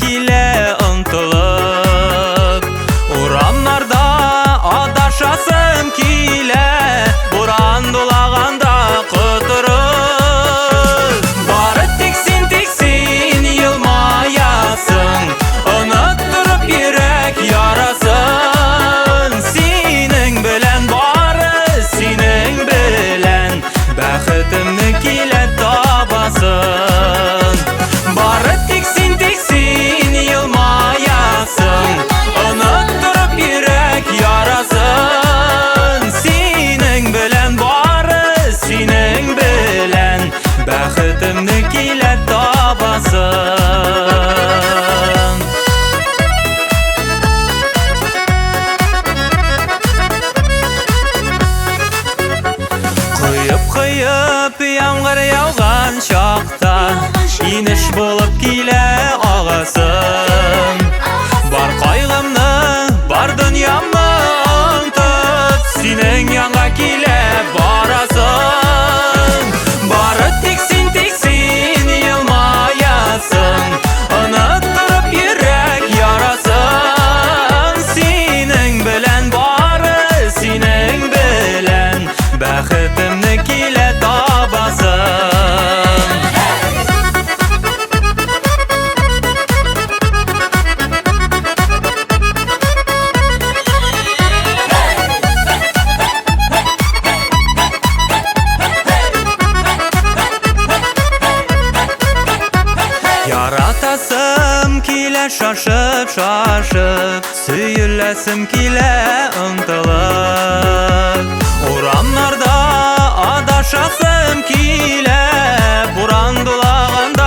килә ынтылып. Урамнарда адашасым килә, буран дулаганда котырып. Бары тик син елмаясың, оныттырып йөрәк ярасын. Синең белән бары синең белән, бәхетемне килә табасын. Бары тик син елмаясың, оныттырып йөрәк ярасын. Синең белән бары синең белән, бәхетемне килә табасын. Кыйып яңгыр яуган чакта, инеш булып килә агасым. Бар кайгымны, бар дөньямны онтып, синең янга килә барасың. Бары тик син елмаясың, оныттырып йөрәк ярасын. Синең белән бары синең белән, бәхетемне килә табасын. Яратасым килә шашып, сөйләсем килә ынтылып. Урамнарда адашасым килә, буран дулаганда